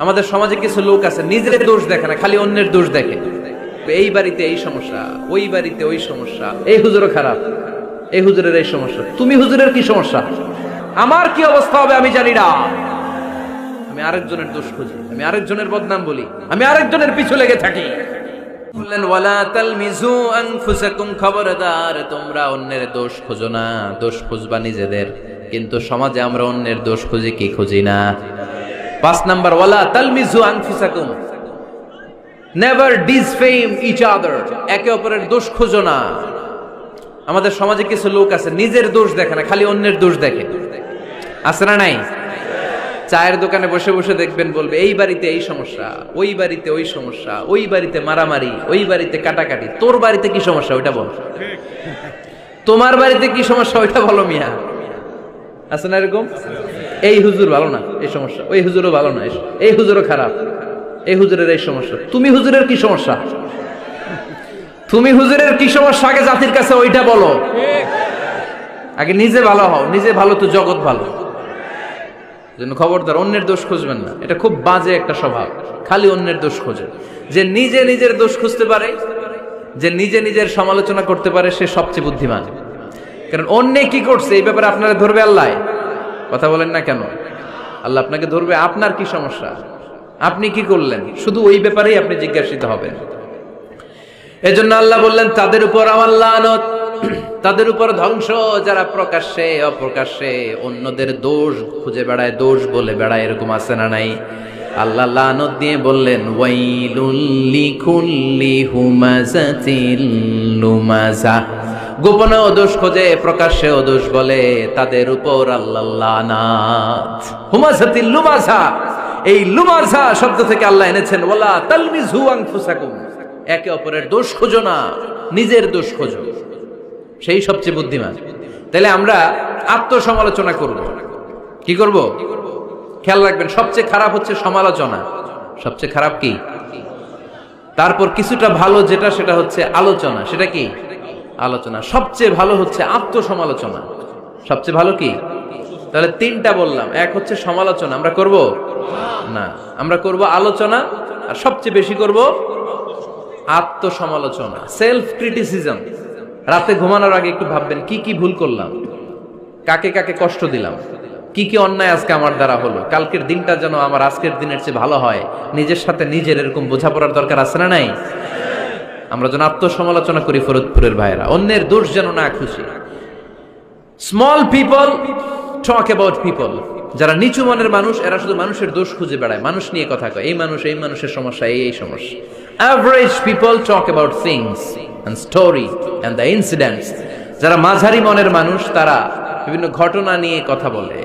আমাদের সমাজে কিছু লোক আছে নিজের দোষ দেখে না, খালি অন্যের দোষ দেখে। এই বাড়িতে এই সমস্যা, ওই বাড়িতে ওই সমস্যা, এই হুজুরও খারাপ, এই হুজুরের এই সমস্যা। তুমি হুজুরের কি সমস্যা? আমার কি অবস্থা হবে আমি জানি না। আমি আরেকজনের দোষ খুঁজি, আমি আরেকজনের বদনাম বলি, আমি আরেকজনের পিছু লেগে থাকি। বললেন ওয়ালা তালমিজু আনফুসাকুম, খবরদার তোমরা অন্যের দোষ খোঁজো না, দোষ খুঁজবা নিজেদের। কিন্তু সমাজে আমরা অন্যের দোষ খুঁজি কি খুঁজি না? 5 নাম্বার, ওয়ালা তালমিজু আনফুসাকুম, নেভার ডিসফেম ইচ আদার, একে অপরের দোষ খোঁজো না। আমাদের সমাজে কিছু লোক আছে নিজের দোষ দেখে না, খালি অন্যের দোষ দেখে। আছে না নাই? চায়ের দোকানে বসে বসে দেখবেন বলবে এই বাড়িতে এই সমস্যা, ওই বাড়িতে ওই সমস্যা, ওই বাড়িতে মারামারি, ওই বাড়িতে কাটাকাটি। তোর বাড়িতে কি সমস্যা ওইটা বল, তোমার বাড়িতে কি সমস্যা ওইটা বলো মিয়া। আছে না এরকম? এই হুজুর ভালো না, এই সমস্যা, ওই হুজুরও ভালো না, এই হুজুরও খারাপ, এই হুজুরের এই সমস্যা। তুমি হুজুরের কি সমস্যা? তুমি হুজুরের কি সমস্যা আগে জাতির কাছে ওইটা বলো। আগে নিজে ভালো হও, নিজে ভালো তো জগৎ ভালো। জন্য খবরদার অন্যের দোষ খুঁজবেন না, এটা খুব বাজে একটা স্বভাব। খালি অন্যের দোষ খোঁজে। যে নিজে নিজের দোষ খুঁজতে পারে, যে নিজে নিজের সমালোচনা করতে পারে, সে সবচেয়ে বুদ্ধিমান। কারণ অন্যে কি করছে এই ব্যাপারে আপনারা ধরবে আল্লাহ। কথা বলেন না কেন? আল্লাহ আপনাকে ধরবে আপনার কি সমস্যা, আপনি কি করলেন, শুধু ওই ব্যাপারেই আপনি জিজ্ঞাসিত হবেন। এজন্য আল্লাহ বললেন তাদের উপর আমার লানত, তাদের উপর ধ্বংস, যারা প্রকাশ্যে অপ্রকাশ্যে অন্যদের দোষ খুঁজে বেড়ায়, দোষ বলে বেড়ায়। এরকম আছে না নাই? আল্লাহ লানত দিয়ে বললেন ওয়াইলুল লিকুল্লি হুমাযাতিল লুমাযা, গোপনেও দোষ খোঁজে প্রকাশ্যেও দোষ বলে, তাদের উপর আল্লাহ লানাত। হুমাযাতিল লুমাযা, এই লুমাযা শব্দ থেকে আল্লাহ এনেছেন ওয়ালা তালমিজু আনফুসাকুম, একে অপরের দোষ খোঁজো না, নিজের দোষ খোঁজো, সেই সবচেয়ে বুদ্ধিমান। তাহলে আমরা আত্মসমালোচনা করব। কি করব? খেয়াল রাখবেন, সবচেয়ে খারাপ হচ্ছে সমালোচনা। সবচেয়ে খারাপ কি? তারপর কিছুটা ভালো যেটা, সেটা হচ্ছে আলোচনা। সেটা কি? আলোচনা। সবচেয়ে ভালো হচ্ছে আত্মসমালোচনা। সবচেয়ে ভালো কি? তাহলে 3টা বললাম। এক হচ্ছে সমালোচনা, আমরা করব না, আমরা করব আলোচনা, আর সবচেয়ে বেশি করব আত্মসমালোচনা, সেলফ ক্রিটিসিজম। রাতে ঘুমানোর আগে একটু ভাববেন কি কি ভুল করলাম, কাকে কাকে কষ্ট দিলাম, কি কি অন্যায় আজকে আমার দ্বারা হলো, কালকের দিনটা যেন আমার আজকের দিনের চেয়ে ভালো হয়। নিজের সাথে নিজের এরকম বোঝাপড়ার দরকার আছে না নাই? আমরা যেন আত্মসমালোচনা করি ফরিদপুরের ভাইয়েরা, অন্যের দোষ যেন না খুঁজি। Small people talk about people, যারা নিচু মনের মানুষ এরা শুধু মানুষের দোষ খুঁজে বেড়ায়, মানুষ নিয়ে কথা কয়, এই মানুষ, এই মানুষের সমস্যা, এই সমস্যা। Average people talk about things and story and the incidents. যারা মাঝারি মনের মানুষ তারা বিভিন্ন ঘটনা নিয়ে কথা বলে,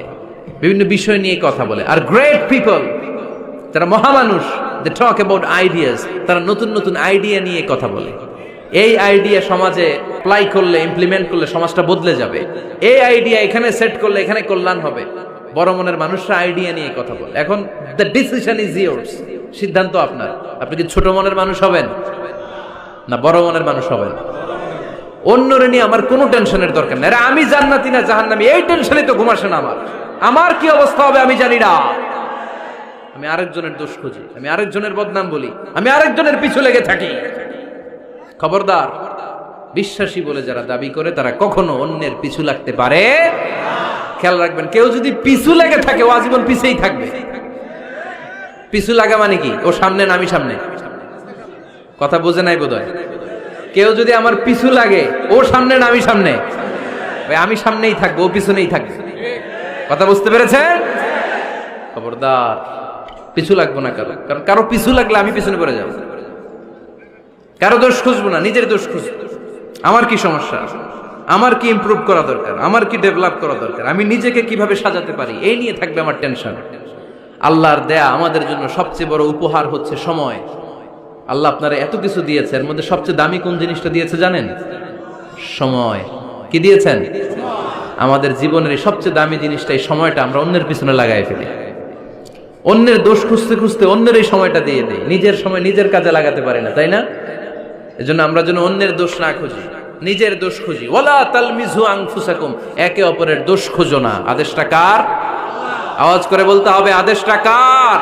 বিভিন্ন বিষয় নিয়ে কথা বলে। আর গ্রেট পিপল, যারা মহামানুষ, they talk about ideas, তারা নতুন নতুন আইডিয়া নিয়ে কথা বলে। এই আইডিয়া সমাজে অ্যাপ্লাই করলে, ইমপ্লিমেন্ট করলে সমাজটা বদলে যাবে। এই আইডিয়া এখানে সেট করলে এখানে কল্যাণ হবে। বড় মনের মানুষরা আইডিয়া নিয়ে কথা বলে। এখন দ্য ডিসিশন ইজ ইয়োর্স, সিদ্ধান্ত আপনার। আপনি কি ছোট মনের মানুষ হবেন না বড় মনের মানুষ হবেন? অন্যরে নিয়ে আমার কোনো টেনশনের দরকার নেই। আমি জান্নাতি না জাহান্নামী, এই টেনশনই তো ঘুম আসে না আমার। আমার কি অবস্থা হবে আমি জানি না। আমি আরেকজনের দোষ খুঁজি, আমি আরেকজনের বদনাম বলি, আমি আরেকজনের পিছু লেগে থাকি। খবরদার, বিশ্বাসী বলে যারা দাবি করে তারা কখনো অন্যের পিছু লাগতে পারে। খেয়াল রাখবেন, কেউ যদি পিছু লেগে থাকে ও আজীবন পিছেই থাকবে। পিছু লাগা মানে কি? ও সামনে না আমি সামনে? কথা বোঝে নাই বোধহয়। কেউ যদি আমার পিছু লাগে, ও সামনে না আমি সামনে? আমি সামনেই থাকবো, ও পিছনেই থাকবে। কথা বুঝতে পেরেছেন? খবরদার, পিছু লাগবো না কারো, কারণ কারো পিছু লাগলে আমি পিছনে পড়ে যাবো। কারো দোষ খুঁজবো না, নিজের দোষ খুঁজবো। আমার কি সমস্যা, আমার কি ইমপ্রুভ করা দরকার, আমার কি ডেভেলপ করা দরকার, আমি নিজেকে কিভাবে সাজাতে পারি, এই নিয়ে থাকবে আমার টেনশন। আল্লাহর দেয়া আমাদের জন্য সবচেয়ে বড় উপহার হচ্ছে সময়। আল্লাহ আপনারা এত কিছু দিয়েছে, এর মধ্যে সবচেয়ে দামি কোন জিনিসটা দিয়েছে জানেন? সময়। কি দিয়েছেন? আমাদের জীবনের এই সবচেয়ে দামি জিনিসটা, এই সময়টা আমরা অন্যের পিছনে লাগাই ফেলি। অন্যের দোষ খুঁজতে খুঁজতে অন্যের এই সময়টা দিয়ে দেই, নিজের সময় নিজের কাজে লাগাতে পারি না, তাই না? এজন্য আমরা যেন অন্যের দোষ না খুঁজি, নিজের দোষ খুঁজি। ওয়ালা তালমিজু আনফুসাকুম, একে অপরের দোষ খুঁজো না। আদেশটা কার? আওয়াজ করে বলতে হবে, আদেশটা কার?